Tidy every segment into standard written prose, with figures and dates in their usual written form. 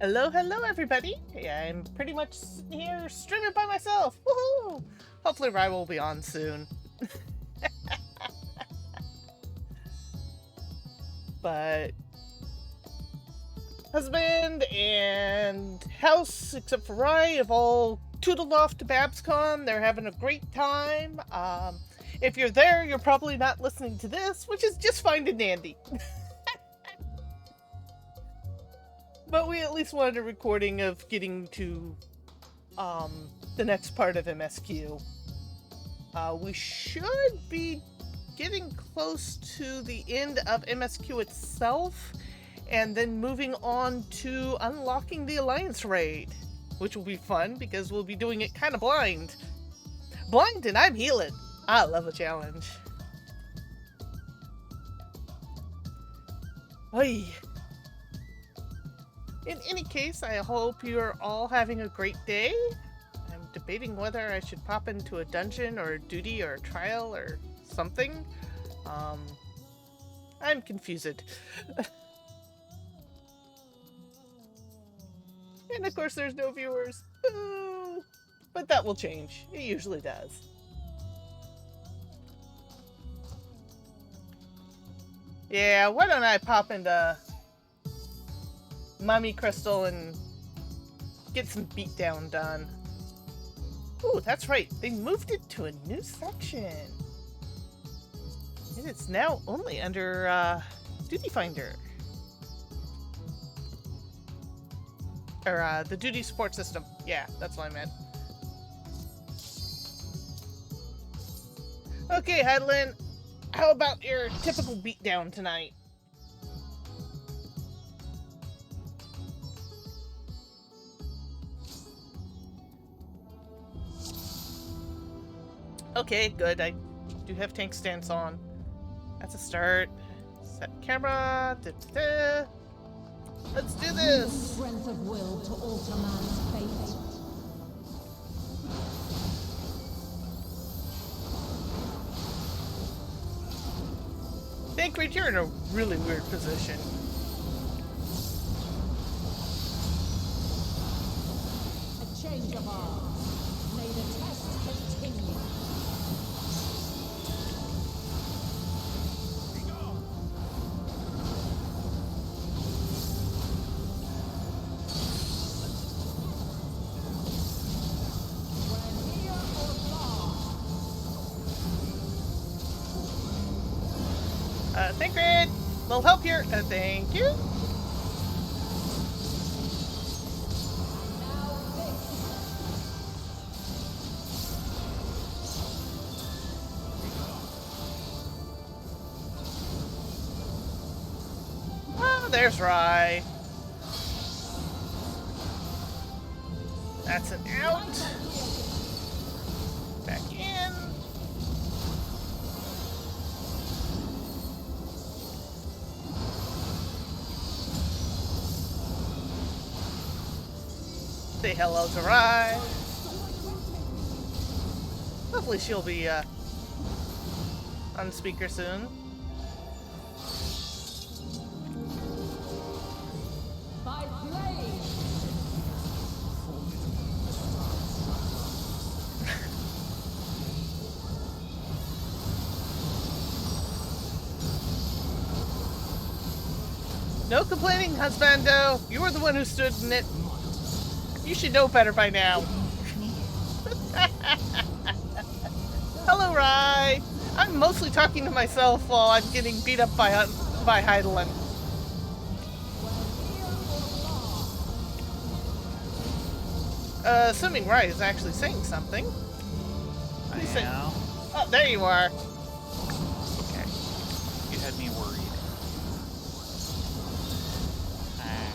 Hello, hello, everybody. Yeah, I'm pretty much sitting here streaming by myself. Woohoo! Hopefully, Rye will be on soon. But husband and house, except for Rye, have all tootled off to BabsCon. They're having a great time. If you're there, you're probably not listening to this, which is just fine and dandy. But we at least wanted a recording of getting to the next part of MSQ. We should be getting close to the end of MSQ itself, and then moving on to unlocking the Alliance raid, which will be fun because we'll be doing it kind of blind. Blind and I'm healing. I love a challenge. Oy. In any case, I hope you're all having a great day. I'm debating whether I should pop into a dungeon or a duty or a trial or something. I'm confused. And of course there's no viewers. Boo! But that will change. It usually does. Yeah, why don't I pop into Mummy Crystal and get some beatdown done. Ooh, that's right. They moved it to a new section. And it's now only under Duty Finder. Or the Duty Support System. Yeah, that's what I meant. Okay, Heidelin, how about your typical beatdown tonight? Okay, good. I do have tank stance on. That's a start. Set camera. Da-da-da. Let's do this. Strength of will to alter man's fate. Thancred, you're in a really weird position. A change of arms. May the test continue. Thancred, little help here. Thank you. Oh, there's Rye. That's an out. Back in. Say hello to Rye. Hopefully she'll be on speaker soon. By blade. No complaining, husbando. You were the one who stood in it. You should know better by now. Hello, Rye. I'm mostly talking to myself while I'm getting beat up by Heidelin. Assuming Rye is actually saying something. I am. Oh, there you are. Okay. You had me worried. Okay.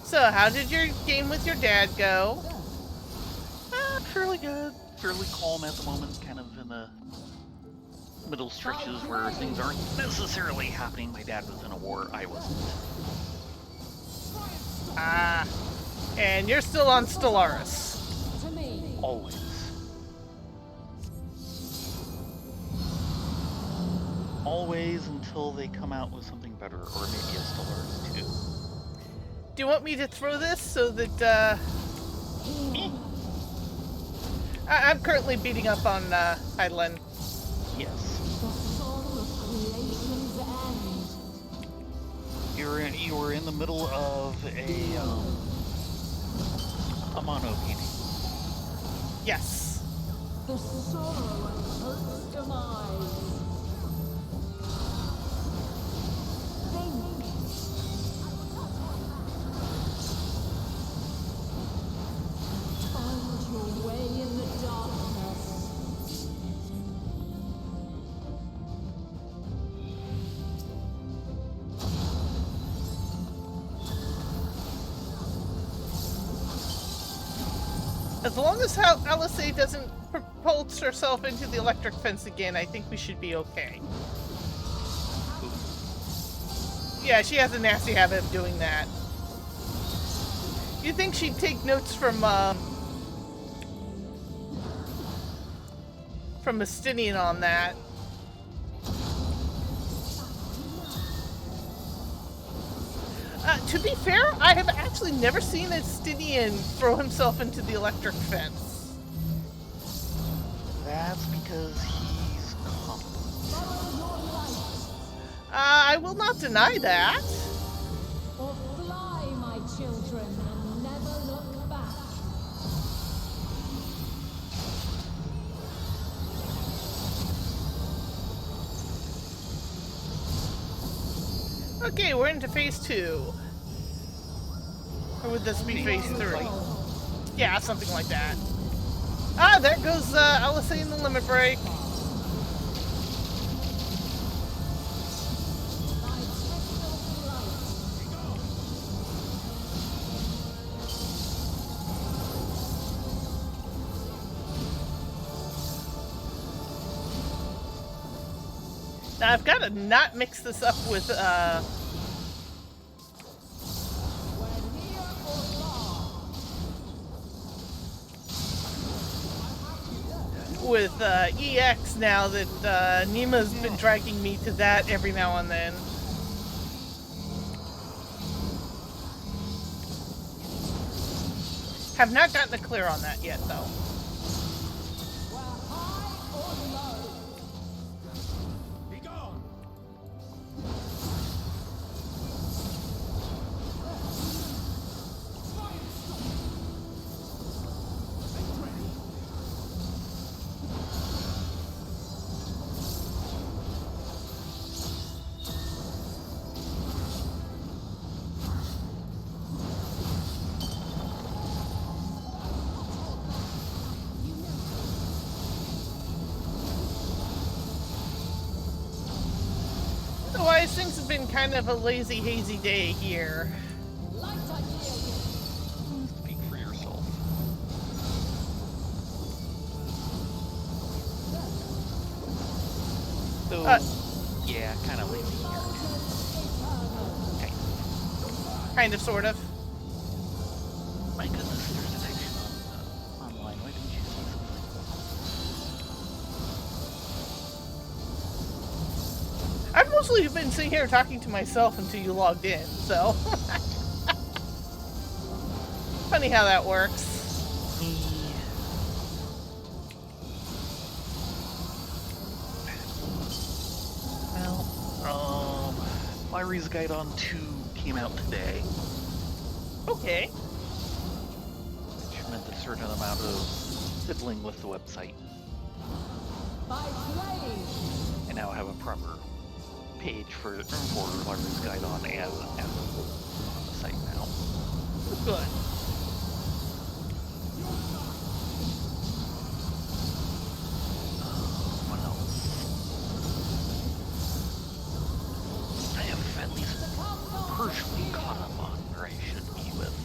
So, how did your game with your dad go? Fairly good. Fairly calm at the moment. Kind of in the middle stretches where things aren't necessarily happening. My dad was in a war. I wasn't. Ah. And you're still on Stellaris. To me. Always. Always until they come out with something better, or maybe a Stellaris 2. Do you want me to throw this so that, I'm currently beating up on, Hydaelyn. Yes. The song of creation's end. You were in the middle of a mono painting. Yes. The sorrow of hope's demise. Think. Find your way in the darkness. As long as Alisei doesn't propulse herself into the electric fence again, I think we should be okay. Yeah, she has a nasty habit of doing that. You'd think she'd take notes from Estinian on that. To be fair, I have actually never seen Estinian throw himself into the electric fence. That's because he's Follow your light. I will not deny that. Or fly, my children, and never look back. Okay, we're into phase 2. Or would this be phase 3? Yeah, something like that. Ah, there goes Alisei in the limit break. My crystal light. Now I've got to not mix this up with When near or far. EX now that Nima's been dragging me to that every now and then. Have not gotten a clear on that yet, though. Where high or low. Otherwise, things have been kind of a lazy, hazy day here. Light I hear you. Speak for yourself. So, yeah, kind of lazy here. Okay. Kind of, sort of. My goodness, there's a section online. Why didn't you say something? I've mostly been sitting here talking to myself until you logged in, so. Funny how that works. Well, Lyri's Guide on 2 came out today, Okay. which meant a certain amount of fiddling with the website. By playing. I now have a proper page for Lyri's Guide on as a site now. Good. What else? I have at least partially caught up on where I should be with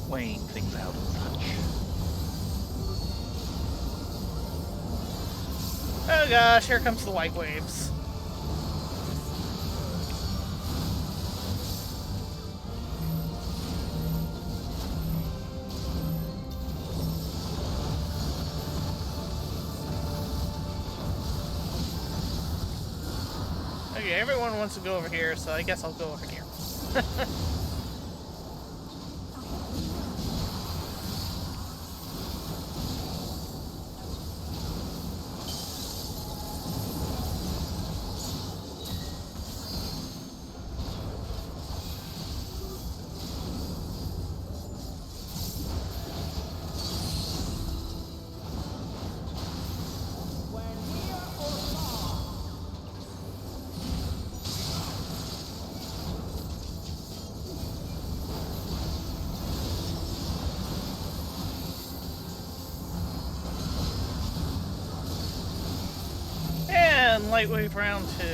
weighing things out and such. Oh gosh, here comes the white waves. Okay, everyone wants to go over here, so I guess I'll go over here. in Lightwave round 2.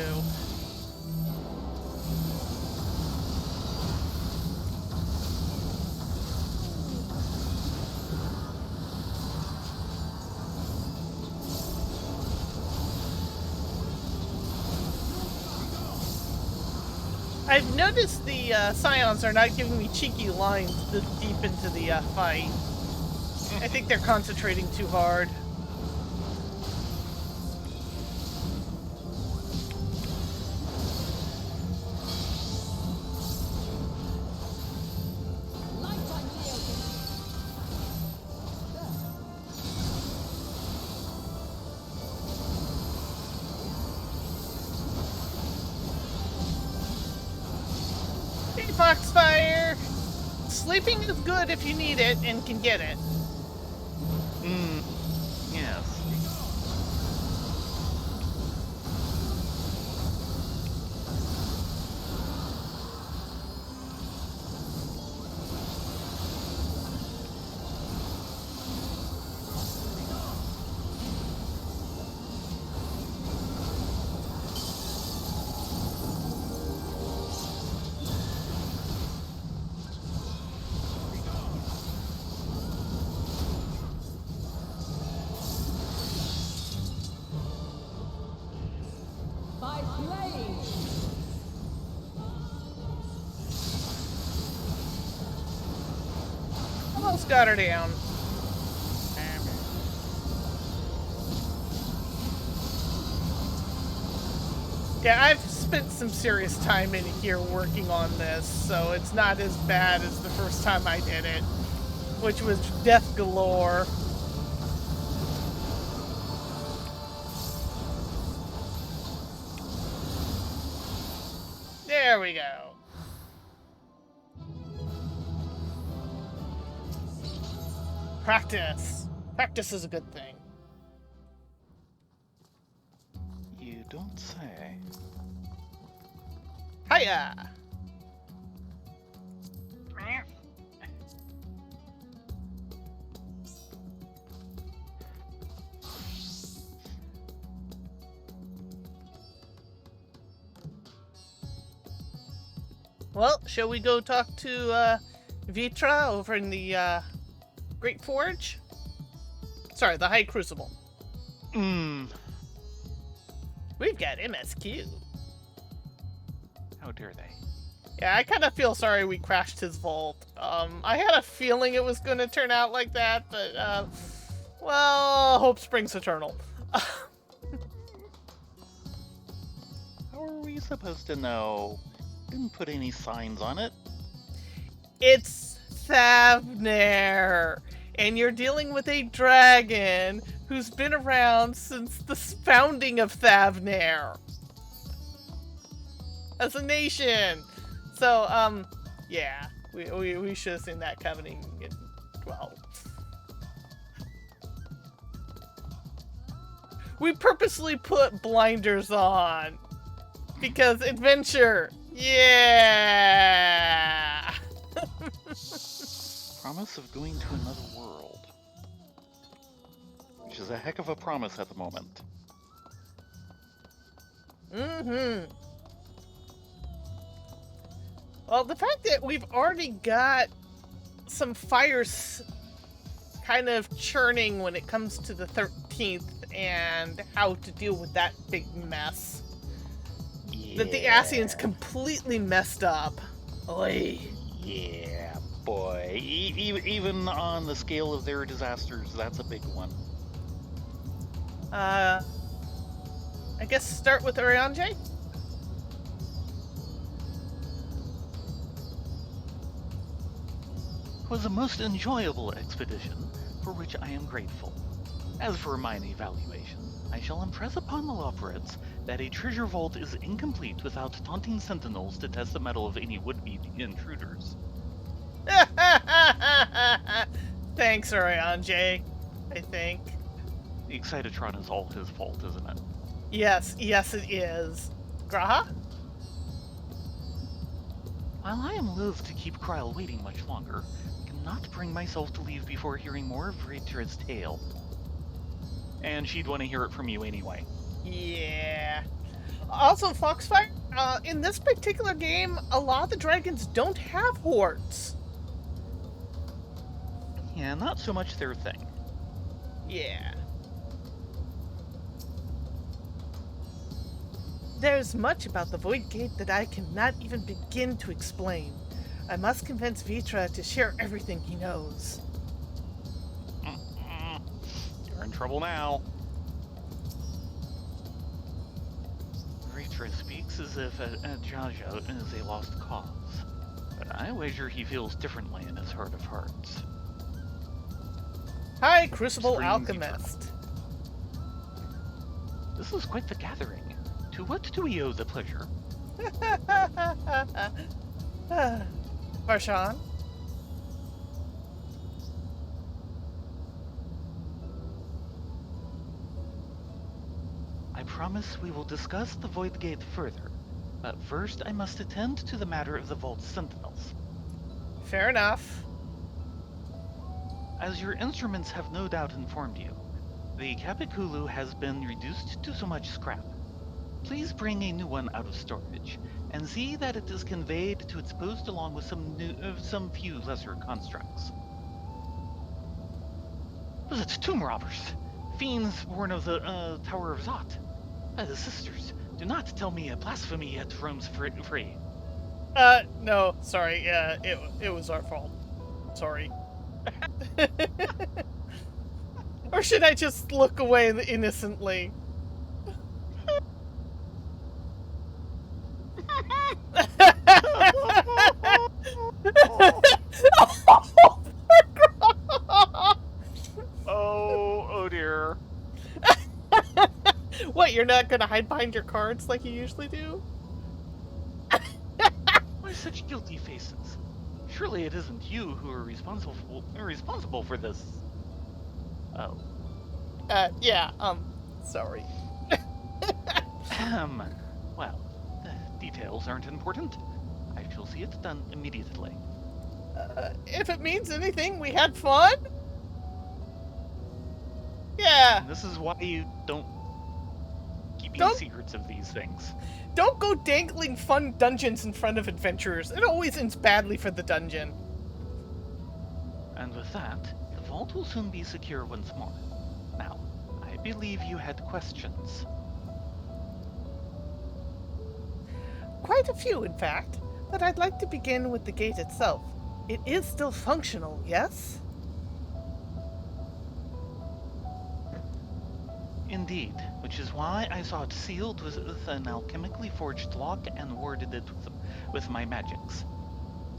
I've noticed the Scions are not giving me cheeky lines this deep into the fight. I think they're concentrating too hard. Hey, Foxfire! Sleeping is good if you need it and can get it. Yes. By blade. Almost got her down. Yeah, I've spent some serious time in here working on this, so it's not as bad as the first time I did it, which was death galore. There we go. Practice. Practice is a good thing. You don't say. Hiya! Well, shall we go talk to Vitra over in the Great Forge? Sorry, the High Crucible. We've got MSQ. How dare they? Yeah, I kind of feel sorry we crashed his vault. I had a feeling it was going to turn out like that, but, well, hope springs eternal. How are we supposed to know? Didn't put any signs on it. It's Thavnair, and you're dealing with a dragon who's been around since the founding of Thavnair as a nation. So, yeah, we should have seen that coming. Well, we purposely put blinders on because adventure. Yeah. Promise of going to another world. Which is a heck of a promise at the moment. Well, the fact that we've already got some fires kind of churning when it comes to the 13th and how to deal with that big mess. Yeah. That the Ascians completely messed up. Oy. Yeah, boy. Even on the scale of their disasters, that's a big one. I guess start with Oriange? It was a most enjoyable expedition, for which I am grateful. As for mine evaluation, I shall impress upon the Loperids that a treasure vault is incomplete without taunting sentinels to test the mettle of any would-be intruders. Thanks, Oriange, I think. The Excitatron is all his fault, isn't it? Yes, it is. Graha? While I am loath to keep Kryl waiting much longer, I cannot bring myself to leave before hearing more of Rhaetra's tale. And she'd want to hear it from you anyway. Yeah. Also, Foxfire, in this particular game, a lot of the dragons don't have hordes. Yeah, not so much their thing. Yeah. There's much about the Void Gate that I cannot even begin to explain. I must convince Vitra to share everything he knows. You're in trouble now. Ritra speaks as if Jaja is a lost cause, but I wager he feels differently in his heart of hearts. Hi, Crucible Screams Alchemist. This is quite the gathering. To what do we owe the pleasure? Farshan? I promise we will discuss the Void Gate further, but first I must attend to the matter of the Vault's sentinels. Fair enough. As your instruments have no doubt informed you, the Kapikulu has been reduced to so much scrap. Please bring a new one out of storage, and see that it is conveyed to its post along with some few lesser constructs. Was it tomb robbers? Fiends born of the Tower of Zot? By the sisters, do not tell me a blasphemy yet roams free. No, sorry, it was our fault. Sorry. Or should I just look away innocently? Oh dear. What, you're not gonna hide behind your cards like you usually do? Why such guilty faces? Surely it isn't you who are responsible for this. Oh. Yeah, sorry. Well, the details aren't important. I shall see it done immediately. If it means anything, we had fun? Yeah. And this is why you don't keep secrets of these things. Don't go dangling fun dungeons in front of adventurers. It always ends badly for the dungeon. And with that, the vault will soon be secure once more. Now, I believe you had questions. Quite a few, in fact, but I'd like to begin with the gate itself. It is still functional, yes? Indeed, which is why I saw it sealed with an alchemically forged lock and warded it with my magics.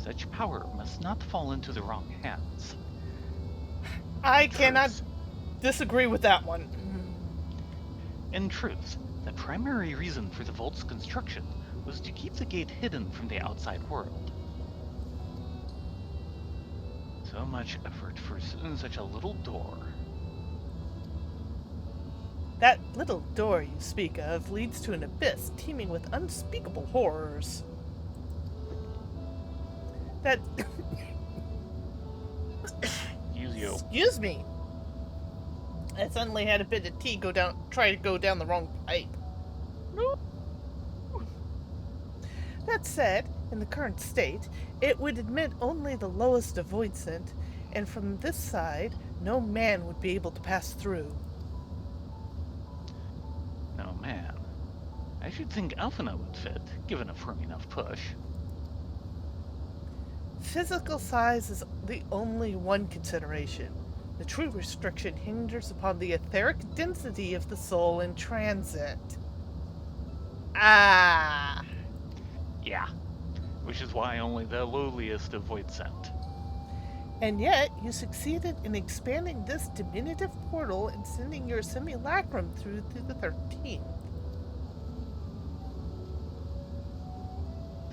Such power must not fall into the wrong hands. I cannot disagree with that one. In truth, the primary reason for the vault's construction was to keep the gate hidden from the outside world. So much effort for such a little door. That little door you speak of leads to an abyss teeming with unspeakable horrors. That... Excuse me. I suddenly had a bit of tea try to go down the wrong pipe. That said, in the current state, it would admit only the lowest of void scent, and from this side, no man would be able to pass through. No man. I should think Alphina would fit, given a firm enough push. Physical size is the only one consideration. The true restriction hinders upon the etheric density of the soul in transit. Ah! Yeah, which is why only the lowliest of void scent. And yet, you succeeded in expanding this diminutive portal and sending your simulacrum through to the 13th.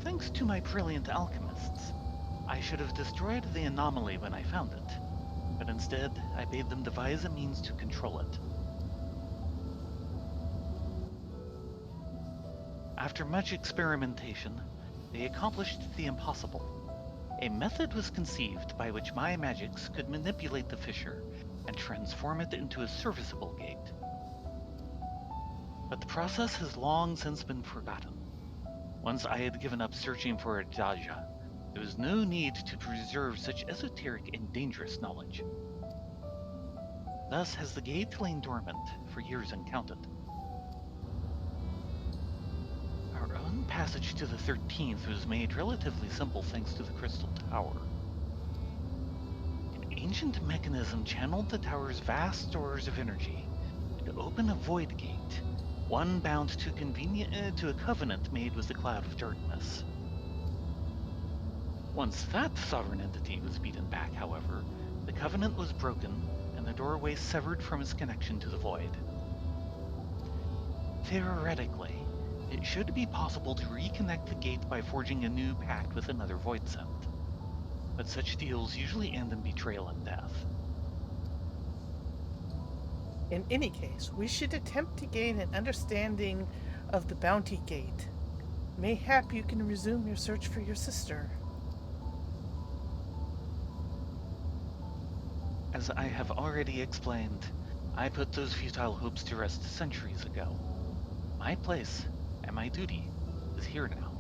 Thanks to my brilliant alchemists, I should have destroyed the anomaly when I found it, but instead I bade them devise a means to control it. After much experimentation, they accomplished the impossible. A method was conceived by which my magics could manipulate the fissure and transform it into a serviceable gate. But the process has long since been forgotten. Once I had given up searching for Adaja, there was no need to preserve such esoteric and dangerous knowledge. Thus has the gate lain dormant for years uncounted. Our own passage to the 13th was made relatively simple thanks to the Crystal Tower. An ancient mechanism channeled the tower's vast stores of energy to open a void gate, one bound to a covenant made with the Cloud of Darkness. Once that sovereign entity was beaten back, however, the covenant was broken and the doorway severed from its connection to the void. Theoretically, it should be possible to reconnect the gate by forging a new pact with another void sent, but such deals usually end in betrayal and death. In any case, we should attempt to gain an understanding of the Bounty Gate. Mayhap you can resume your search for your sister. As I have already explained, I put those futile hopes to rest centuries ago. My place and my duty is here now.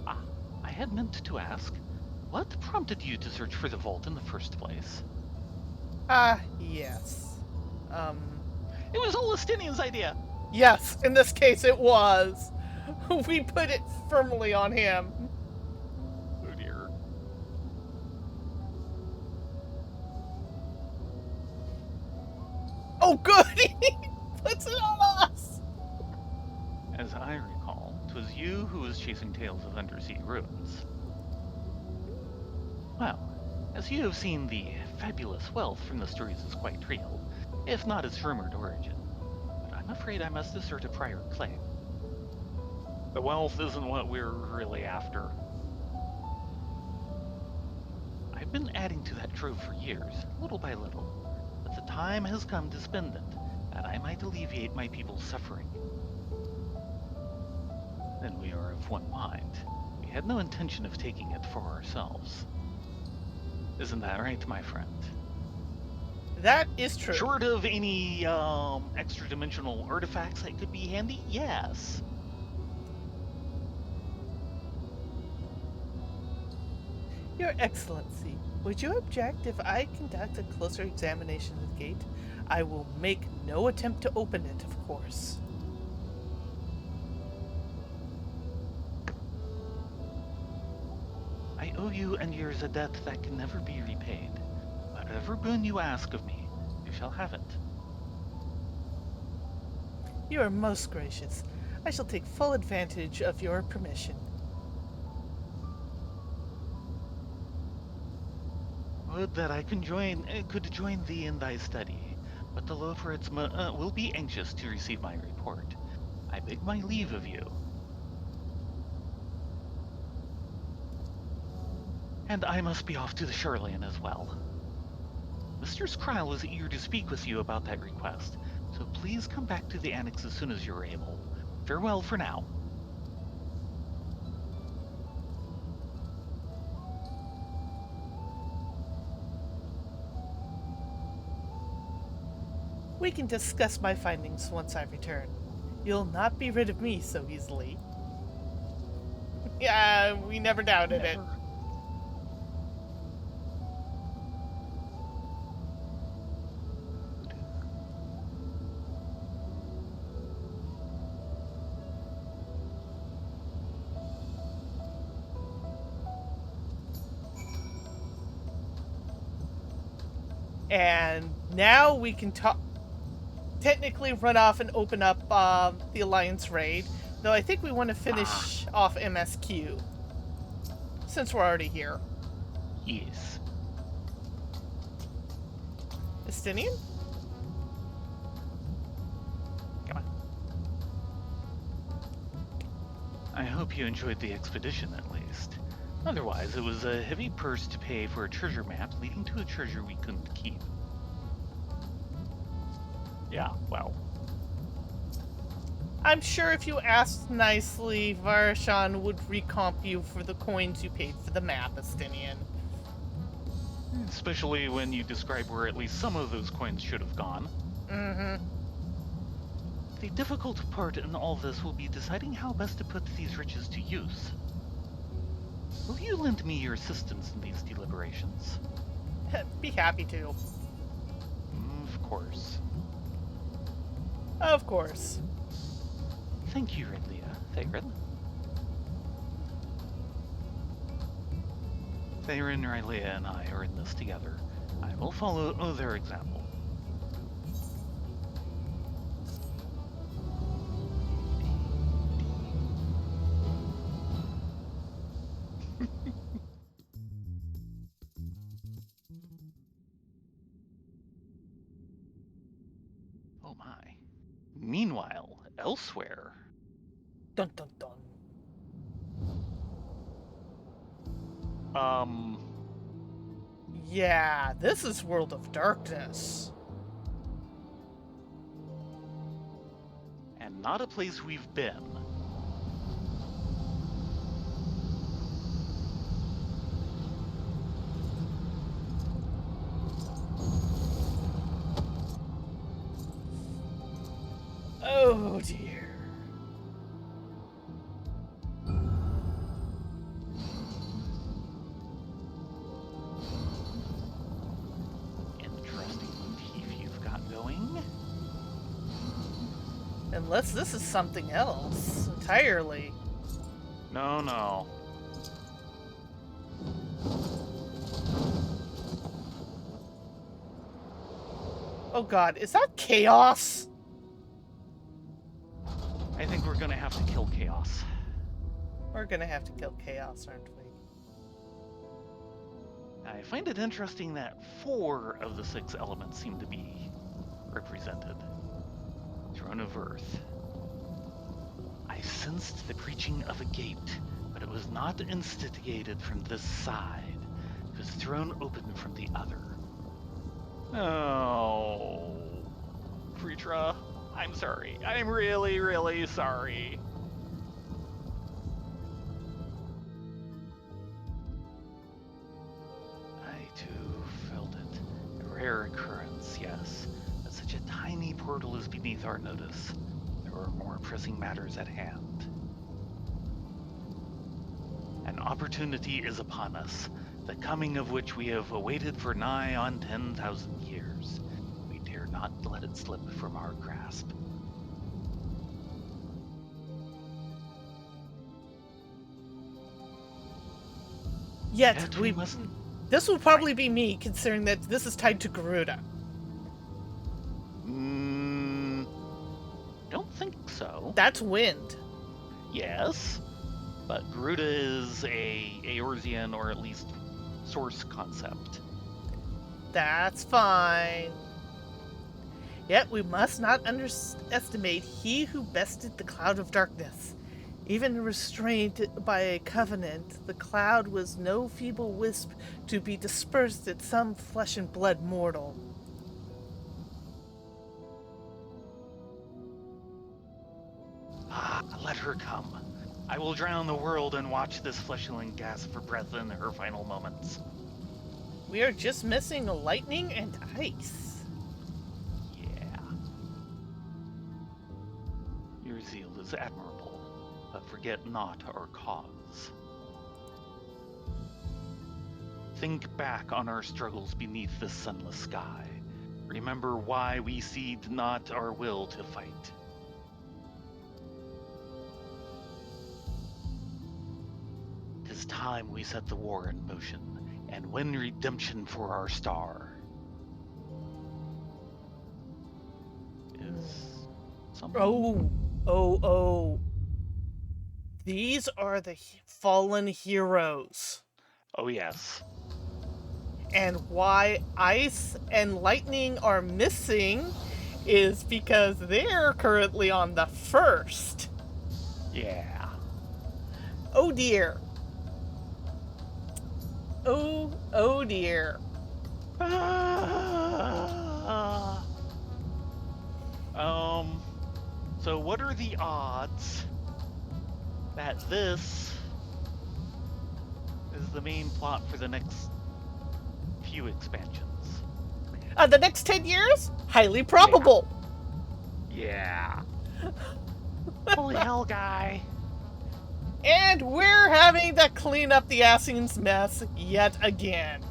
Ah, I had meant to ask, what prompted you to search for the vault in the first place? Yes. It was all Estinian's idea! Yes, in this case it was. We put it firmly on him. Oh dear. Oh, good! He puts it on us! As I recall, 'twas you who was chasing tales of undersea ruins. Well, as you have seen, the fabulous wealth from the stories is quite real, if not its rumored origin. But I'm afraid I must assert a prior claim. The wealth isn't what we're really after. I've been adding to that trove for years, little by little, but the time has come to spend it, that I might alleviate my people's suffering. Then we are of one mind. We had no intention of taking it for ourselves. Isn't that right, my friend? That is true. Short of any extra-dimensional artifacts that could be handy, yes. Your Excellency, would you object if I conduct a closer examination of the gate? I will make no attempt to open it, of course. I owe you and yours a debt that can never be repaid. Whatever boon you ask of me, you shall have it. You are most gracious. I shall take full advantage of your permission. Would that I could join thee in thy study, but the Loferets will be anxious to receive my report. I beg my leave of you. And I must be off to the Shoreline as well. Mr. Skrile is eager to speak with you about that request, so please come back to the Annex as soon as you're able. Farewell for now. We can discuss my findings once I return. You'll not be rid of me so easily. Yeah, we never doubted it. And now we can technically run off and open up the Alliance raid. Though I think we want to finish off MSQ. Since we're already here. Yes. Estinian? Come on. I hope you enjoyed the expedition at least. Otherwise, it was a heavy purse to pay for a treasure map leading to a treasure we couldn't keep. Yeah, well. I'm sure if you asked nicely, Varashan would recomp you for the coins you paid for the map, Estinian. Especially when you describe where at least some of those coins should have gone. Mm-hmm. The difficult part in all this will be deciding how best to put these riches to use. Will you lend me your assistance in these deliberations? Be happy to. Of course. Of course. Thank you, Rylea. Thayrin. Thayrin, Rylea, and I are in this together. I will follow their example. Oh my. Meanwhile, elsewhere. Dun dun dun. Yeah, this is World of Darkness. And not a place we've been. Oh dear. Interesting motif you've got going. Unless this is something else entirely. No. Oh god, is that chaos? I think we're gonna have to kill Chaos. We're gonna have to kill chaos, aren't we? I find it interesting that 4 of the 6 elements seem to be represented. Throne of Earth. I sensed the breaching of a gate, but it was not instigated from this side. It was thrown open from the other. Oh. Fritra, I'm sorry. I'm really, really sorry. I too felt it. A rare occurrence, yes. But such a tiny portal is beneath our notice. There are more pressing matters at hand. An opportunity is upon us, the coming of which we have awaited for nigh on 10,000 years. We dare not let it slip from our grasp. Yet, we must. This will probably be me, considering that this is tied to Garuda. Don't think so. That's wind. Yes, but Garuda is a Eorzean, or at least source concept. That's fine. Yet we must not underestimate he who bested the cloud of darkness. Even restrained by a covenant, the cloud was no feeble wisp to be dispersed at some flesh and blood mortal. Let her come. I will drown the world and watch this fleshling gasp for breath in her final moments. We are just missing lightning and ice. Yeah. Your zeal is admirable, but forget not our cause. Think back on our struggles beneath this sunless sky. Remember why we cede not our will to fight. 'Tis time we set the war in motion and win redemption for our star. Is someone... Oh. These are the fallen heroes. Oh, yes. And why ice and lightning are missing is because they're currently on the first. Yeah. Oh dear. Oh dear. So what are the odds that this is the main plot for the next few expansions? The next 10 years? Highly probable. Yeah. Holy hell, guy. And we're having to clean up the Assassins' mess yet again.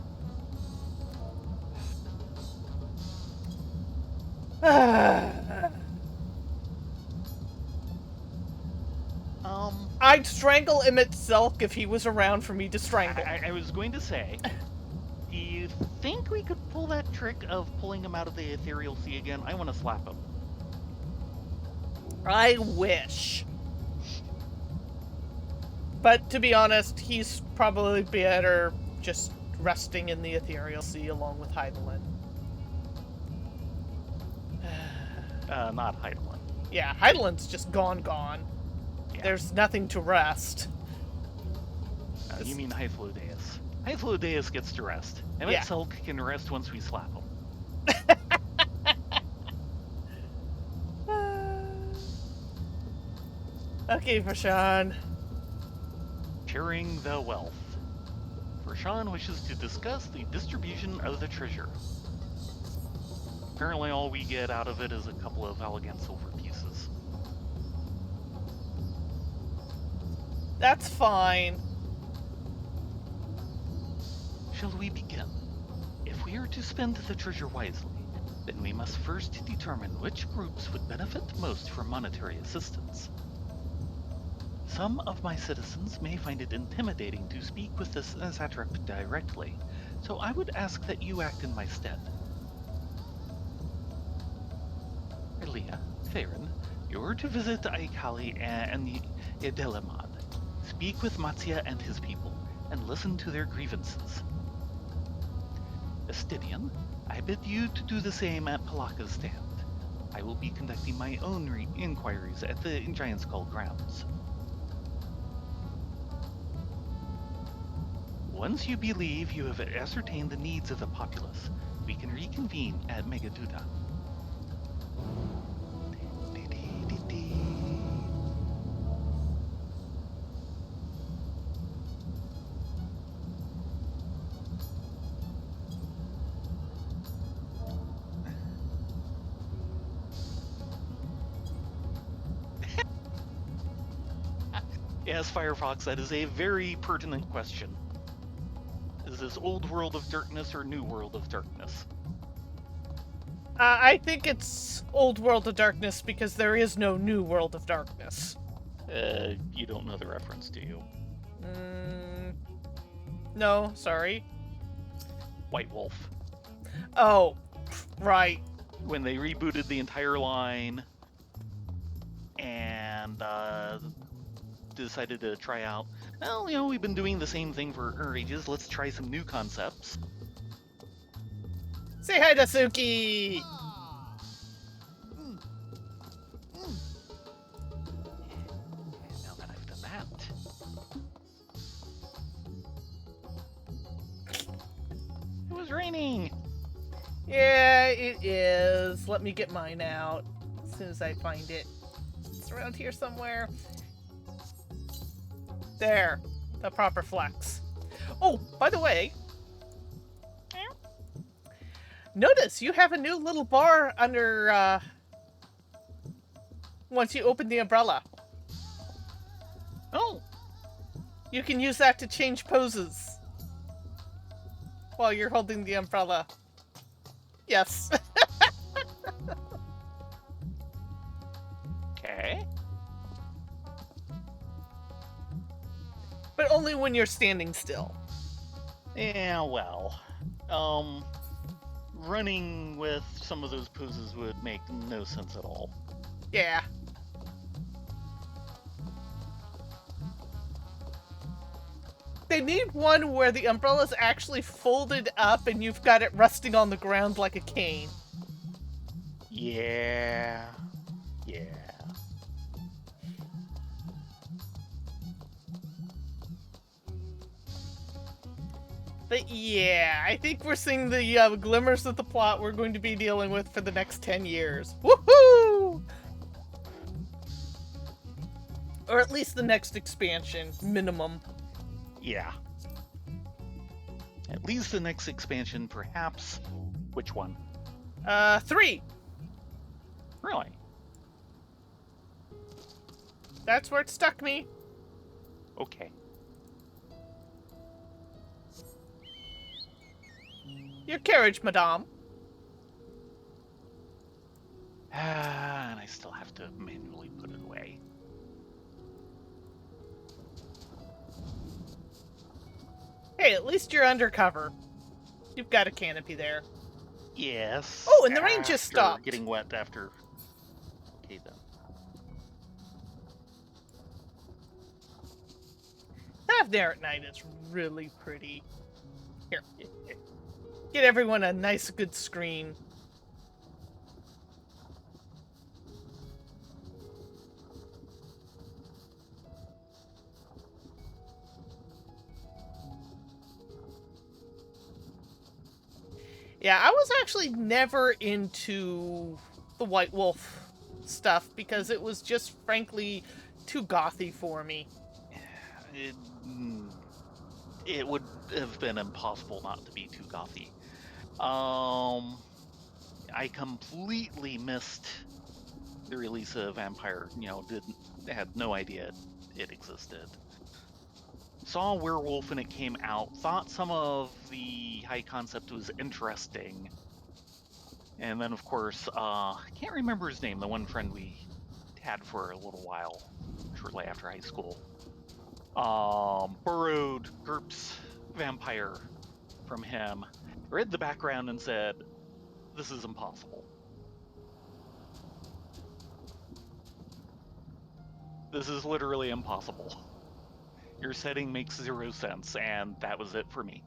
I'd strangle Emmett Selk if he was around for me to strangle. I was going to say, do you think we could pull that trick of pulling him out of the ethereal sea again? I want to slap him. I wish. But to be honest, he's probably better just resting in the ethereal sea along with Heidelin. Not Heidelin. Yeah, Heidelin's just gone. Yeah. There's nothing to rest. You mean Hythlodeus. Hythlodeus gets to rest. Emmett Selk can rest once we slap him. Okay, Prashan. Sharing the wealth. Prashan wishes to discuss the distribution of the treasure. Apparently all we get out of it is a couple of elegant silver pieces. That's fine. Shall we begin? If we are to spend the treasure wisely, then we must first determine which groups would benefit most from monetary assistance. Some of my citizens may find it intimidating to speak with the satrap directly, so I would ask that you act in my stead. Rylea, Thayrin, you're to visit Aikali and Edelamad. Speak with Matzia and his people, and listen to their grievances. Estidian, I bid you to do the same at Palaka's stand. I will be conducting my own inquiries at the Giant Skull grounds. Once you believe you have ascertained the needs of the populace, we can reconvene at Megaduda. Yes, Firefox, that is a very pertinent question. Is this old world of darkness or new world of darkness? I think it's old world of darkness because there is no new world of darkness. You don't know the reference, do you? No, sorry. White Wolf. Oh, right. When they rebooted the entire line and decided to try out, well, you know, we've been doing the same thing for ages, let's try some new concepts. Say hi to Suki! And now that I've done that... It was raining! Yeah, it is. Let me get mine out as soon as I find it. It's around here somewhere. There. The proper flex. Oh, by the way, notice you have a new little bar under, once you open the umbrella. Oh! You can use that to change poses while you're holding the umbrella. Yes. Okay. But only when you're standing still. Yeah, well, running with some of those poses would make no sense at all. Yeah. They need one where the umbrella's actually folded up and you've got it resting on the ground like a cane. Yeah. Yeah. But yeah, I think we're seeing the glimmers of the plot we're going to be dealing with for the next 10 years. Woohoo! Or at least the next expansion, minimum. Yeah. At least the next expansion, perhaps. Which one? 3. Really? That's where it stuck me. Okay. Your carriage, madame. And I still have to manually put it away. Hey, at least you're undercover. You've got a canopy there. Yes. Oh, and the rain just After stopped. getting wet after. Okay then. That there at night is really pretty. Here, get everyone a nice, good screen. Yeah, I was actually never into the White Wolf stuff because it was just frankly too gothy for me. It would have been impossible not to be too gothy. I completely missed the release of Vampire. Had no idea it existed. Saw Werewolf when it came out, thought some of the high concept was interesting. And then, of course, can't remember his name, the one friend we had for a little while, shortly after high school. Borrowed GURPS Vampire from him, read the background and said, this is impossible. This is literally impossible. Your setting makes 0 sense, and that was it for me.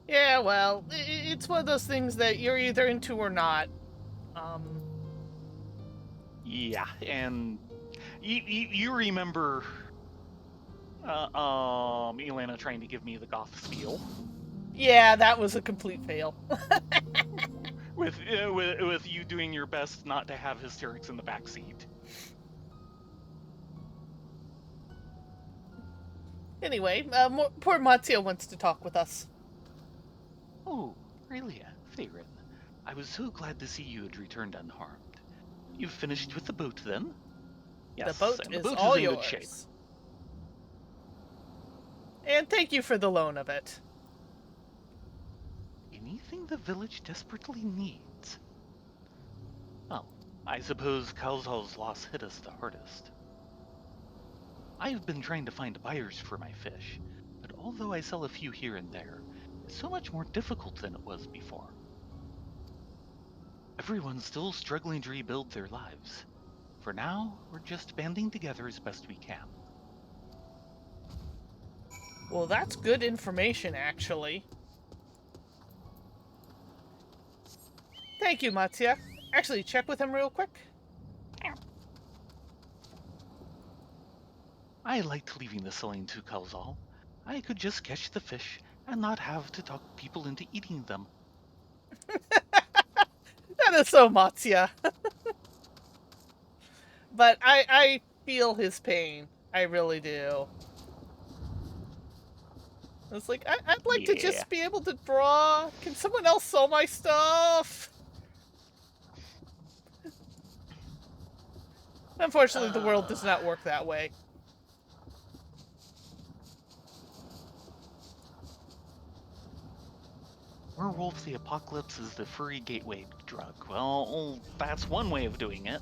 Yeah, well, it's one of those things that you're either into or not. Yeah, and you remember Elena trying to give me the goth spiel. Yeah, that was a complete fail. with you doing your best not to have hysterics in the backseat. Anyway, poor Matzia wants to talk with us. Oh, Rylea, Thayrin. I was so glad to see you had returned unharmed. You've finished with the boat, then? The Yes, boat and the is boat all is in good shape. yours. And thank you for the loan of it. Anything the village desperately needs. Well, I suppose Kalzal's loss hit us the hardest. I've been trying to find buyers for my fish, but although I sell a few here and there, it's so much more difficult than it was before. Everyone's still struggling to rebuild their lives. For now, we're just banding together as best we can. Well, that's good information, actually. Thank you, Matzia. Actually, check with him real quick. I liked leaving the selling to Kalzal. I could just catch the fish and not have to talk people into eating them. That is so Matzia. But I feel his pain. I really do. It's like, I'd like to Yeah. just be able to draw. Can someone else sell my stuff? Unfortunately, the world does not work that way. Werewolf the Apocalypse is the furry gateway drug. Well, that's one way of doing it.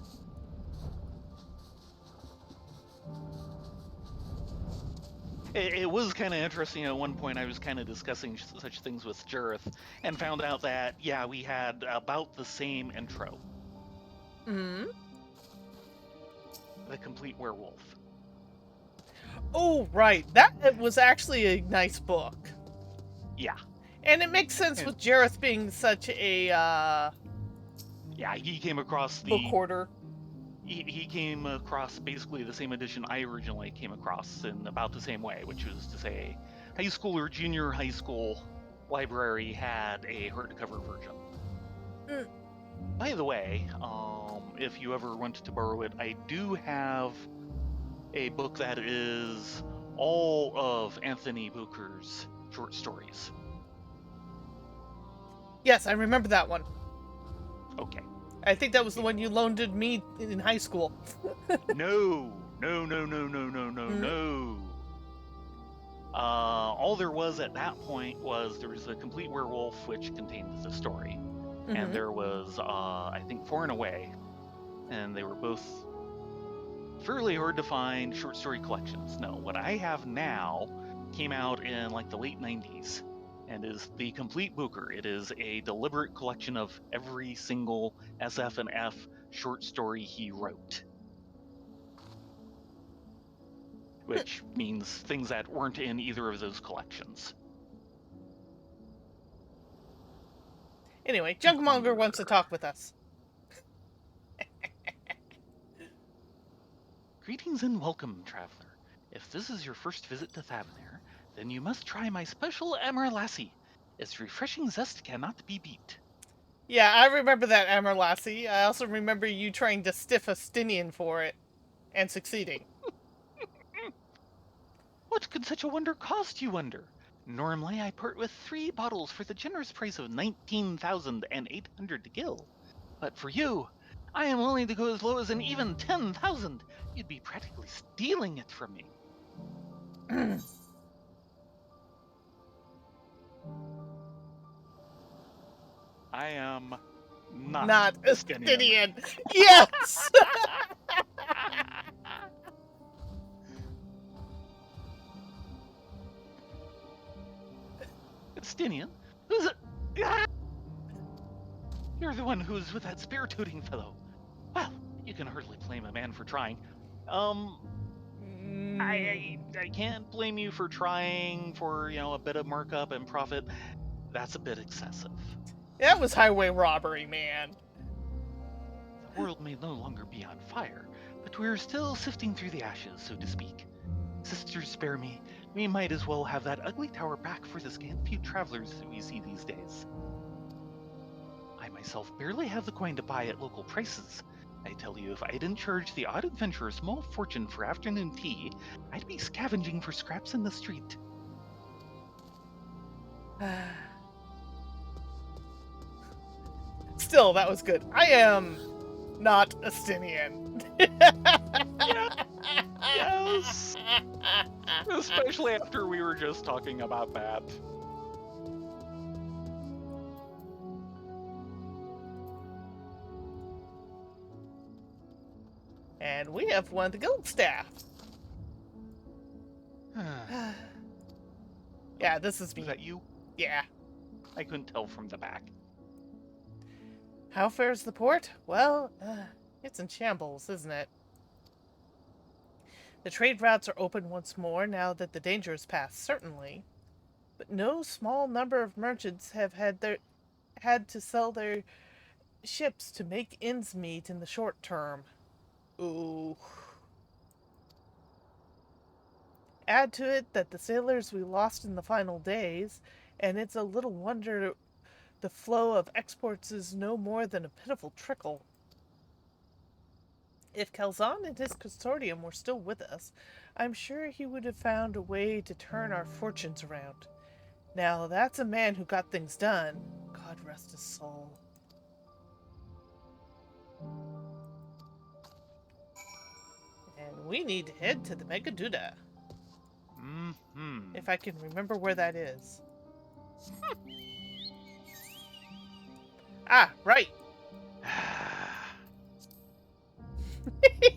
It was kind of interesting at one point. I was kind of discussing such things with Jareth and found out that, yeah, we had about the same intro. Hmm. The Complete Werewolf. Oh, right. That was actually a nice book. Yeah. And it makes sense with Jareth being such a, Yeah, he came across book hoarder. He came across basically the same edition I originally came across in about the same way, which was to say, high school or junior high school library had a hardcover version. Mm. By the way, if you ever wanted to borrow it, I do have a book that is all of Anthony Booker's short stories. Yes, I remember that one. Okay. I think that was the one you loaned me in high school. No. All there was at that point was there was the Complete Werewolf, which contained the story. And there was, I think, Four and Away. And they were both fairly hard to find short story collections. No, what I have now came out in like the late 90s and is the Complete Booker. It is a deliberate collection of every single SF and F short story he wrote. Which means things that weren't in either of those collections. Anyway, Junkmonger wants to talk with us. Greetings and welcome, traveler. If this is your first visit to Thavnair, then you must try my special Amarlassi. Its refreshing zest cannot be beat. Yeah, I remember that, Amarlassi. I also remember you trying to stiff a Stinian for it. And succeeding. What could such a wonder cost, you wonder? Normally I part with 3 bottles for the generous price of 19,800 gil. But for you, I am willing to go as low as an even 10,000. You'd be practically stealing it from me. I am not a Stinian. Stinian. Yes! Stinian? Who's it? Ah! You're the one who's with that spear-tooting fellow. Well, you can hardly blame a man for trying. I can't blame you for trying for, a bit of markup and profit. That's a bit excessive. That was highway robbery, man. The world may no longer be on fire, but we're still sifting through the ashes, so to speak. Sisters, spare me. We might as well have that ugly tower back for the scant few travelers that we see these days. I myself barely have the coin to buy at local prices. I tell you, if I didn't charge the odd adventurer a small fortune for afternoon tea, I'd be scavenging for scraps in the street. Still, that was good. I am not a Stinian. Yes! Especially after we were just talking about that. And we have one of the gold staff. Yeah, this is me. Is that you? Yeah. I couldn't tell from the back. How fares the port? Well, it's in shambles, isn't it? The trade routes are open once more now that the danger is past, certainly. But no small number of merchants have had to sell their ships to make ends meet in the short term. Ooh. Add to it that the sailors we lost in the final days, and it's a little wonder the flow of exports is no more than a pitiful trickle. If Calzon and his consortium were still with us, I'm sure he would have found a way to turn our fortunes around. Now, that's a man who got things done. God rest his soul. And we need to head to the Megaduda. If I can remember where that is. Ah, right.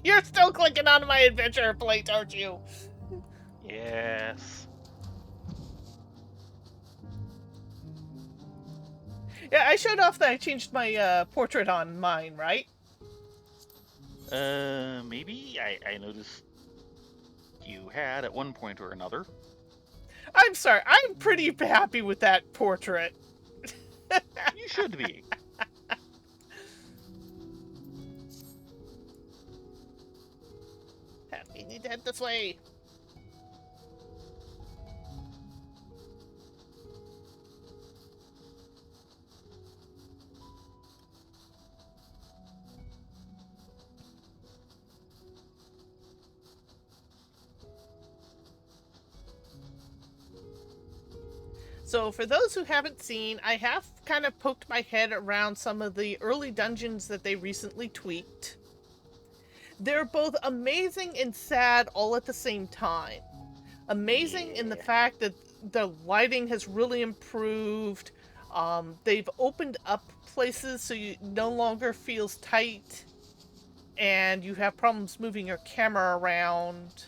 You're still clicking on my adventure plate, aren't you? Yes. Yeah, I showed off that I changed my portrait on mine, right? Maybe? I noticed you had at one point or another. I'm sorry, I'm pretty happy with that portrait. You should be. We need to head this way. So for those who haven't seen, I have kind of poked my head around some of the early dungeons that they recently tweaked. They're both amazing and sad all at the same time. Amazing in the fact that the lighting has really improved. They've opened up places so you no longer feels tight and you have problems moving your camera around.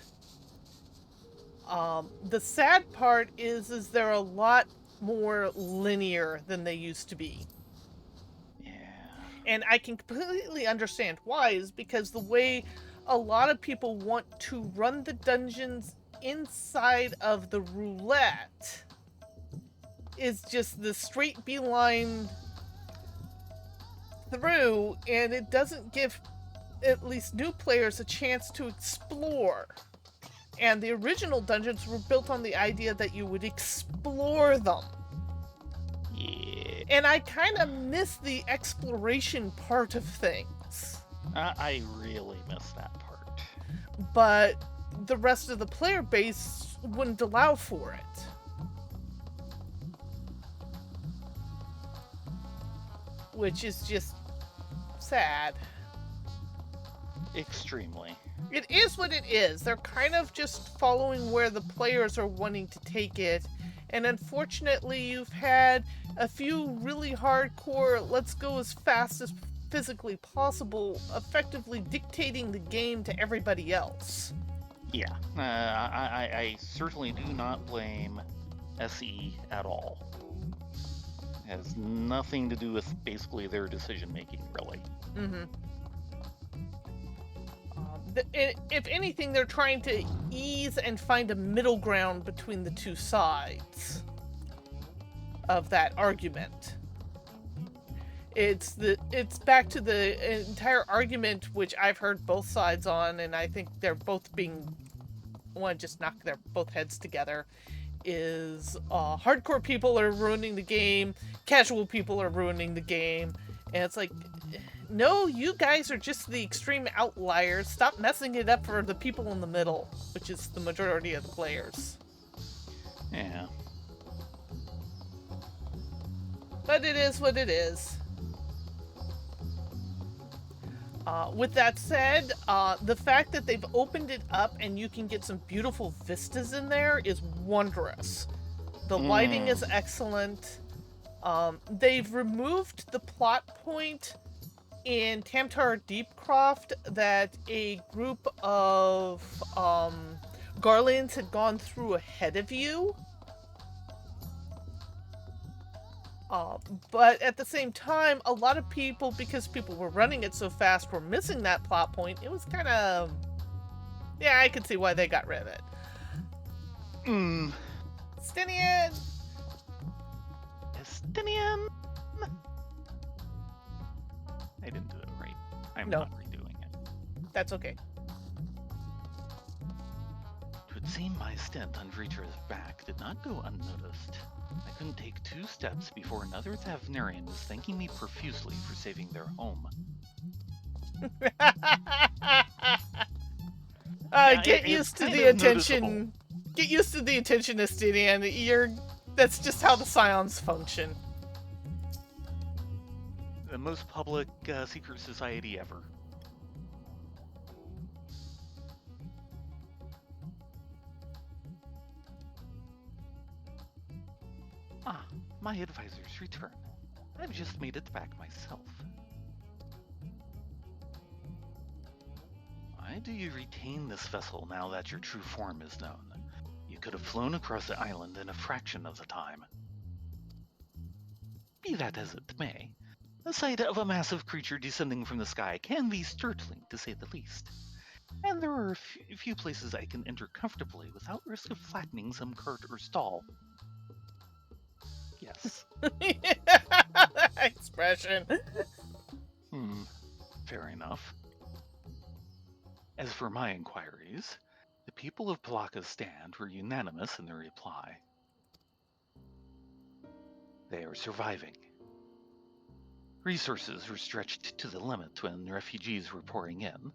The sad part is they're a lot more linear than they used to be. Yeah. And I can completely understand why, is because the way a lot of people want to run the dungeons inside of the roulette is just the straight beeline through, and it doesn't give at least new players a chance to explore. And the original dungeons were built on the idea that you would explore them. Yeah. And I kind of miss the exploration part of things. I really miss that part. But the rest of the player base wouldn't allow for it. Which is just sad. Extremely. It is what it is. They're kind of just following where the players are wanting to take it. And unfortunately, you've had a few really hardcore, let's go as fast as physically possible, effectively dictating the game to everybody else. Yeah. I certainly do not blame SE at all. It has nothing to do with basically their decision making, really. Mm-hmm. If anything, they're trying to ease and find a middle ground between the two sides of that argument. It's back to the entire argument which I've heard both sides on, and I think they're both being want to just knock their both heads together. Is hardcore people are ruining the game, casual people are ruining the game, and it's like, no, you guys are just the extreme outliers. Stop messing it up for the people in the middle, which is the majority of the players. Yeah. But it is what it is. With that said, the fact that they've opened it up and you can get some beautiful vistas in there is wondrous. The lighting is excellent. They've removed the plot point in Tamtar Deepcroft that a group of Garleans had gone through ahead of you. But at the same time, a lot of people, because people were running it so fast, were missing that plot point. It was kind of... Yeah, I could see why they got rid of it. Stinian! Estinian! I didn't do it right. I'm No. not redoing it. That's okay. It would seem my stint on Vreetra's back did not go unnoticed. I couldn't take 2 steps before another Thavnarian was thanking me profusely for saving their home. Get used to the attention. Noticeable. Get used to the attention, Estinian. That's just how the Scions function. The most public secret society ever. Ah, my advisor's return. I've just made it back myself. Why do you retain this vessel now that your true form is known? You could have flown across the island in a fraction of the time. Be that as it may, the sight of a massive creature descending from the sky can be startling, to say the least. And there are a few places I can enter comfortably without risk of flattening some cart or stall. Yes. Expression. Fair enough. As for my inquiries, the people of Palaka's stand were unanimous in their reply. They are surviving. Resources were stretched to the limit when refugees were pouring in,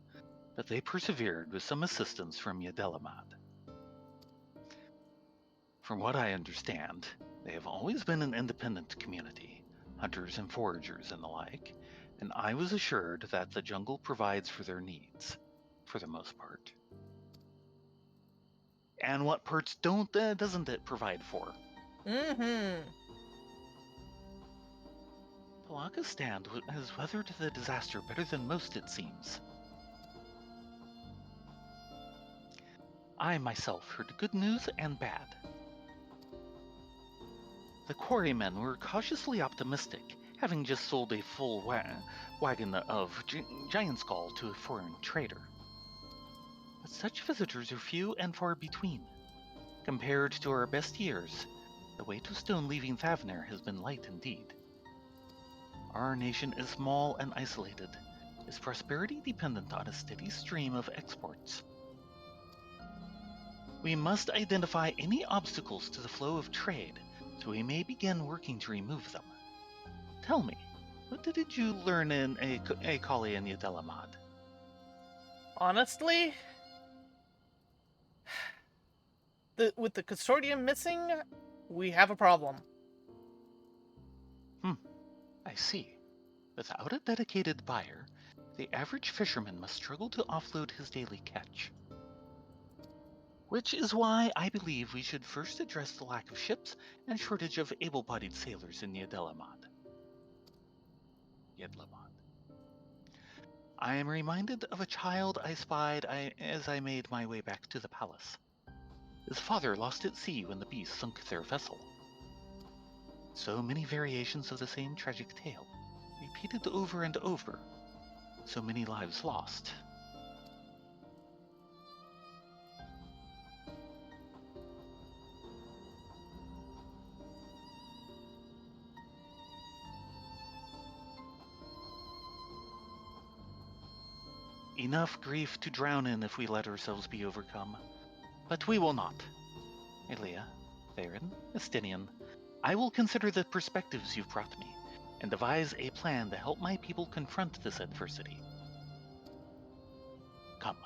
but they persevered with some assistance from Yadelamad. From what I understand, they have always been an independent community, hunters and foragers and the like, and I was assured that the jungle provides for their needs, for the most part. And what parts doesn't it provide for? Mm-hmm. Palaka's stand has weathered the disaster better than most, it seems. I myself heard good news and bad. The quarrymen were cautiously optimistic, having just sold a full wagon of giant skull to a foreign trader. But such visitors are few and far between. Compared to our best years, the way to stone leaving Thavner has been light indeed. Our nation is small and isolated, its prosperity dependent on a steady stream of exports. We must identify any obstacles to the flow of trade, so we may begin working to remove them. Tell me, what did you learn in a Kali and Yadelamad? Honestly, with the consortium missing, we have a problem. I see. Without a dedicated buyer, the average fisherman must struggle to offload his daily catch. Which is why I believe we should first address the lack of ships and shortage of able-bodied sailors in Yedlamad. I am reminded of a child I spied as I made my way back to the palace. His father lost at sea when the beast sunk their vessel. So many variations of the same tragic tale, repeated over and over. So many lives lost. Enough grief to drown in if we let ourselves be overcome. But we will not. Rylea, Thayrin, Estinian, I will consider the perspectives you've brought me, and devise a plan to help my people confront this adversity. Come,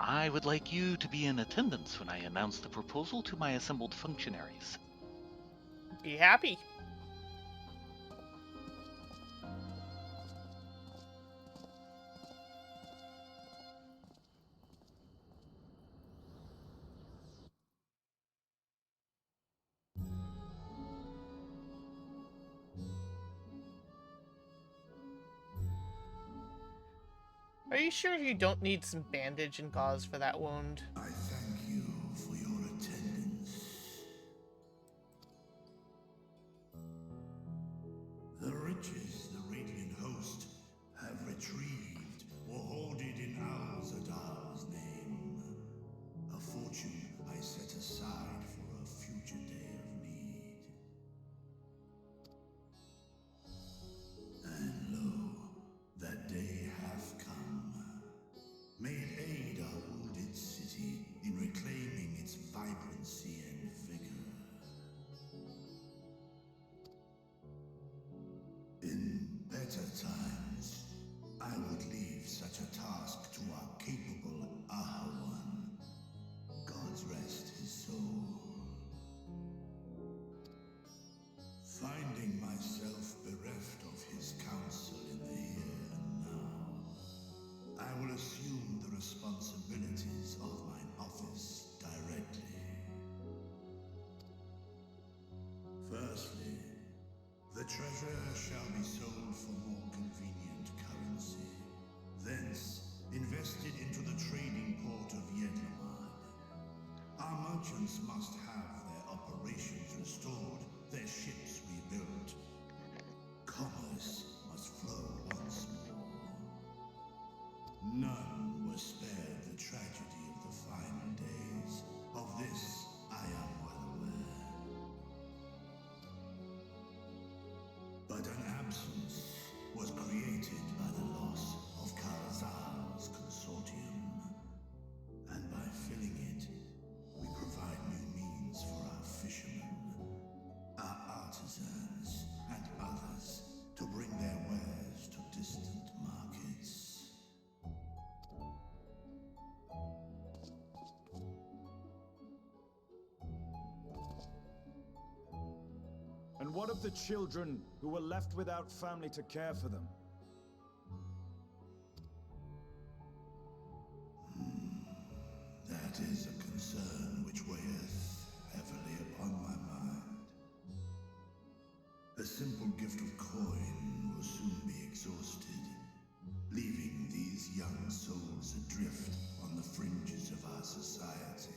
I would like you to be in attendance when I announce the proposal to my assembled functionaries. Be happy. Are you sure you don't need some bandage and gauze for that wound? I thank you for your attendance. The riches the Radiant Host have retrieved or hoarded in Al-Zadar's name. A fortune I set aside for a future day of need. And lo, that day hath come. May it aid our wounded city in reclaiming its vibrancy and vigor. In better times, I would leave such a task to our capable Ahawan. God's rest his soul. Finding myself bereft of his counsel in the here and now, I will assume the responsibilities of mine office directly. Firstly, the treasure shall be sold for more convenient currency. Thence, invested into the trading port of Yedlamad. Our merchants must have their operations restored, their ships rebuilt. Commerce must flow once more. None were spared the tragedy of the final days. Of this, I am well aware. But an absence was created by the loss of Karazal's consortium. And by filling it, we provide new means What of the children who were left without family to care for them? That is a concern which weigheth heavily upon my mind. A simple gift of coin will soon be exhausted, leaving these young souls adrift on the fringes of our society.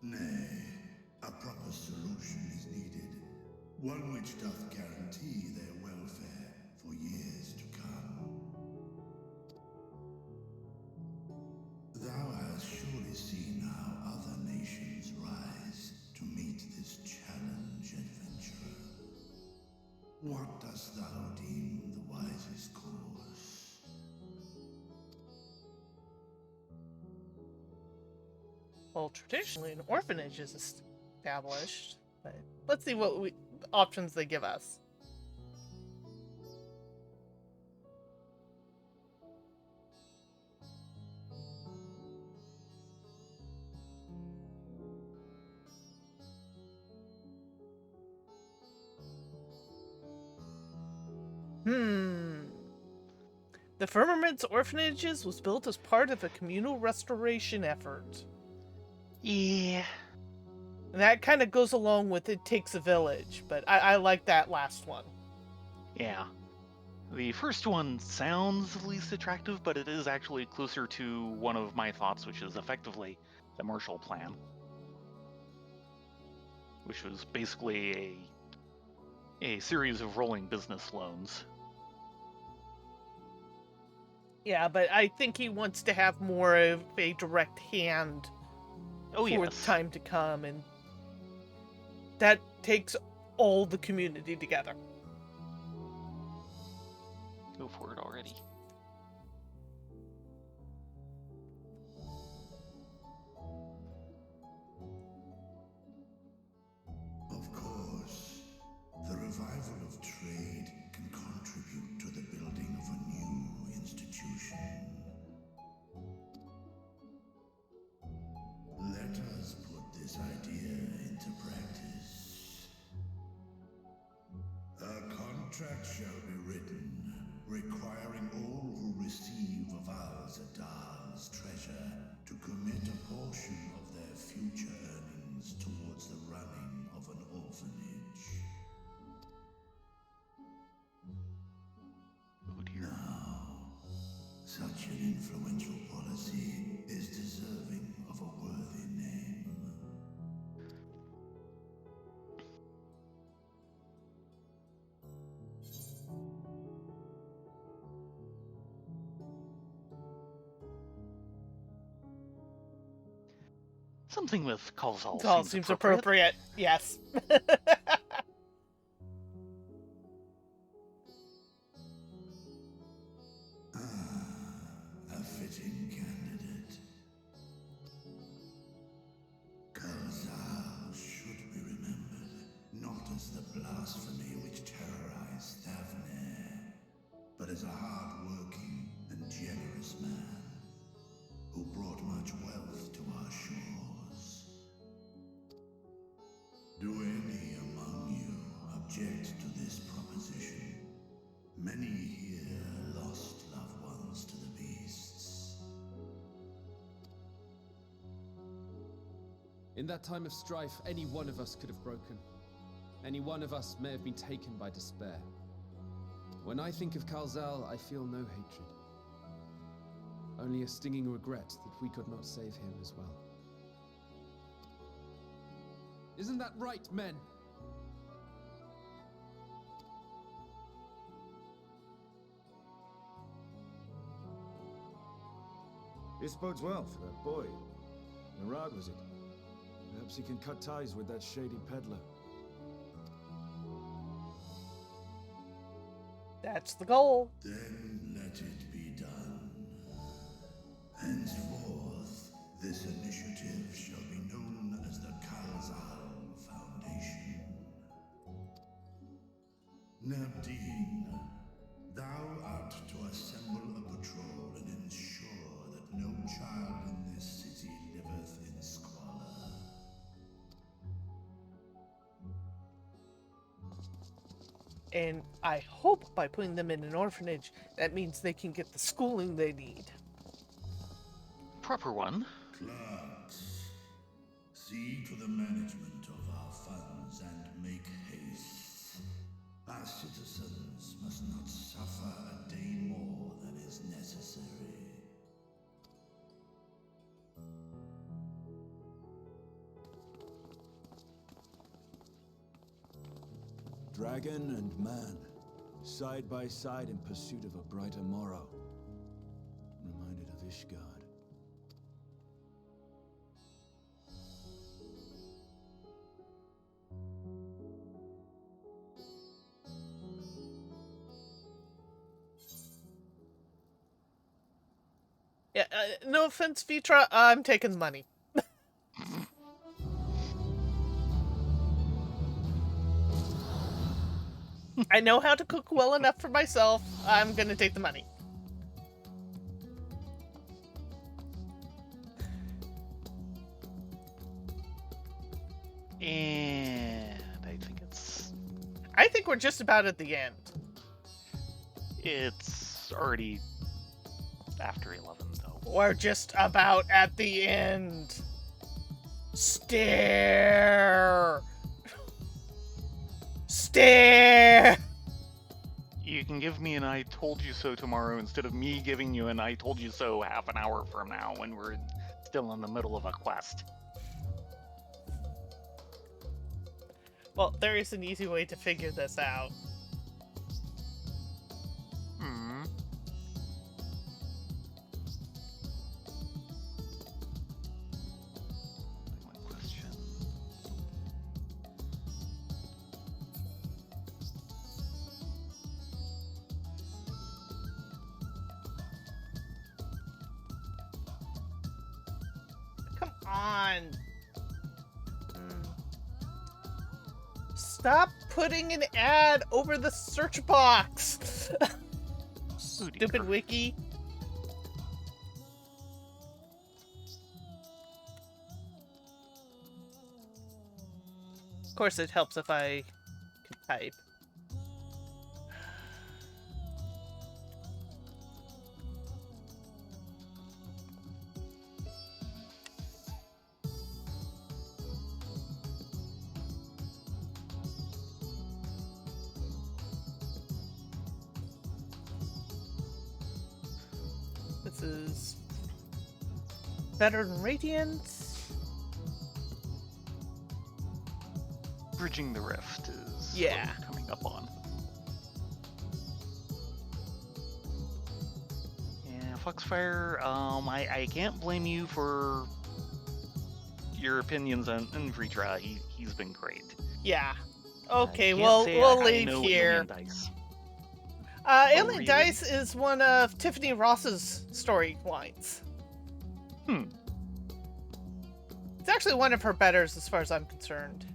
Nay, a proper solution is needed, one which doth guarantee their welfare for years to come. Thou hast surely seen how other nations rise to meet this challenge, adventurer. What dost thou deem the wisest course? Well, traditionally, an orphanage is established, but let's see what options they give us. The Firmament's orphanages was built as part of a communal restoration effort. Yeah. And that kind of goes along with It Takes a Village, but I like that last one. Yeah. The first one sounds least attractive, but it is actually closer to one of my thoughts, which is effectively the Marshall Plan. Which was basically a series of rolling business loans. Yeah, but I think he wants to have more of a direct hand for yes. time to come, and that takes all the community together. Go for it already. Of course, the revival of trade can contribute to the building of a new institution. Let us put this idea into practice. A contract shall be written, requiring all who receive of Al-Zadal's treasure to commit a portion of their future earnings towards the running of an orphanage. Oh dear. Now, such an influential policy is deserving of a worthy name. Something with Kalzal It all seems seems appropriate. appropriate. Yes. A fitting candidate. Kalzal should be remembered not as the blasphemy which terrorized Thavne, but as a hard-working and generous man who brought much wealth to our shores. Do any among you object to this proposition? Many here lost loved ones to the beasts. In that time of strife, any one of us could have broken. Any one of us may have been taken by despair. When I think of Kalzal, I feel no hatred. Only a stinging regret that we could not save him as well. Isn't that right, men? This bodes well for that boy. Narad, was it? Perhaps he can cut ties with that shady peddler. That's the goal. Then let it be done. Henceforth, this initiative shall be known as the Kalzal Foundation. Nabdeen, thou art to assemble a patrol and ensure that no child in this city liveth in squalor. And I hope by putting them in an orphanage, that means they can get the schooling they need. Proper one. Clerks, see to the management of our funds and make haste. Our citizens must not suffer a day more than is necessary. Dragon and man, side by side in pursuit of a brighter morrow. Reminded of Ishgard. Yeah, no offense, Vitra, I'm taking the money. I know how to cook well enough for myself. I'm gonna take the money. And I think we're just about at the end. it's already after 11, though. We're just about at the end. Stare. Stare. You can give me an I told you so tomorrow instead of me giving you an I told you so half an hour from now when we're still in the middle of a quest. Well, there is an easy way to figure this out. Hmm. One question. Come on. Stop putting an ad over the search box. Stupid wiki. Of course, it helps if I can type. This is better than Radiance. Bridging the Rift is Yeah. what we're coming up on. Yeah, Foxfire, I can't blame you for your opinions on Vritra. He's been great. Yeah. Okay, Can't well, say we'll I leave know here. Alien Dice. Alien really? Dice is one of Tiffany Ross's storylines. It's actually one of her betters as far as I'm concerned.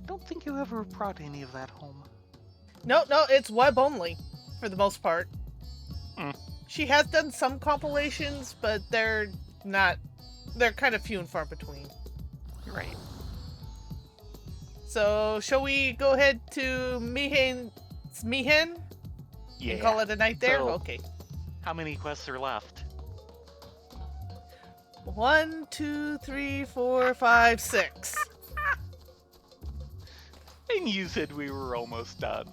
Don't think you ever brought any of that home. No, it's web only, for the most part. Hmm. She has done some compilations, but they're kind of few and far between. Right. So, shall we go ahead to Mihen Yeah. and call it a night there? So- Okay. How many quests are left? 1, 2, 3, 4, 5, 6. And you said we were almost done.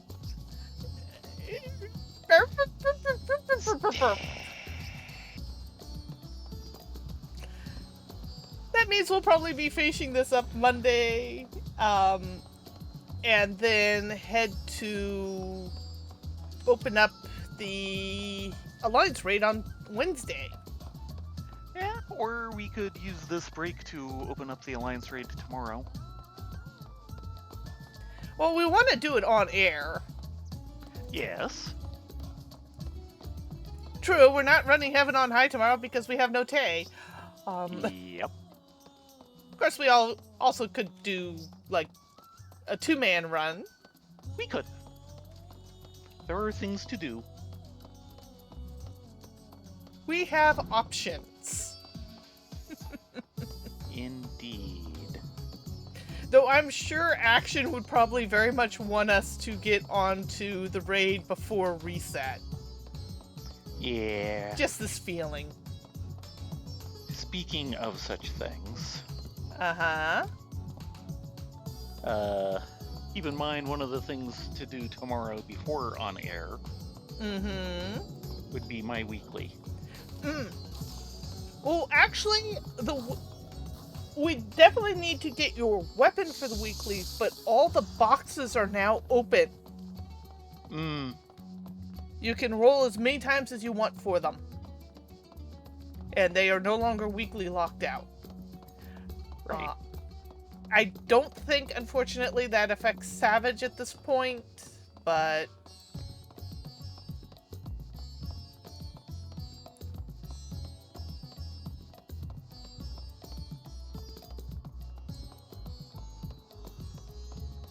That means we'll probably be finishing this up Monday, and then head to open up the Alliance raid on Wednesday. Yeah, or we could use this break to open up the Alliance raid tomorrow. Well, we want to do it on air. Yes. True, we're not running Heaven on High tomorrow because we have no Tay. Yep. Of course, we also could do, like, a two-man run. We could. There are things to do. We have options. Indeed. Though I'm sure Action would probably very much want us to get onto the raid before reset. Yeah. Just this feeling. Speaking of such things, Uh-huh. keep in mind one of the things to do tomorrow before on air Mm-hmm. would be my weekly. Well, actually, we definitely need to get your weapon for the weeklies, but all the boxes are now open. You can roll as many times as you want for them. And they are no longer weekly locked out. Right. I don't think, unfortunately, that affects Savage at this point, but...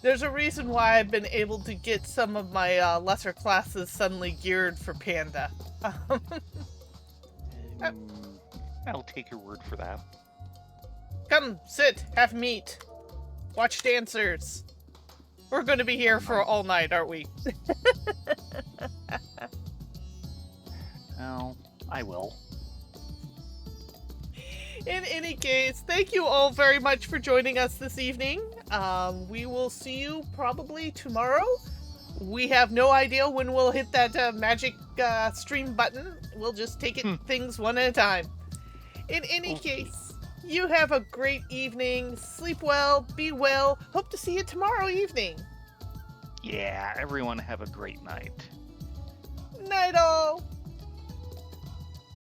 There's a reason why I've been able to get some of my lesser classes suddenly geared for Panda. I'll take your word for that. Come, sit, have meat. Watch dancers. We're going to be here for all night, aren't we? Oh, I will. In any case, thank you all very much for joining us this evening. We will see you probably tomorrow. We have no idea when we'll hit that magic stream button. We'll just take it things one at a time. In any case, you have a great evening. Sleep well, be well. Hope to see you tomorrow evening. Yeah, everyone have a great night. Night all.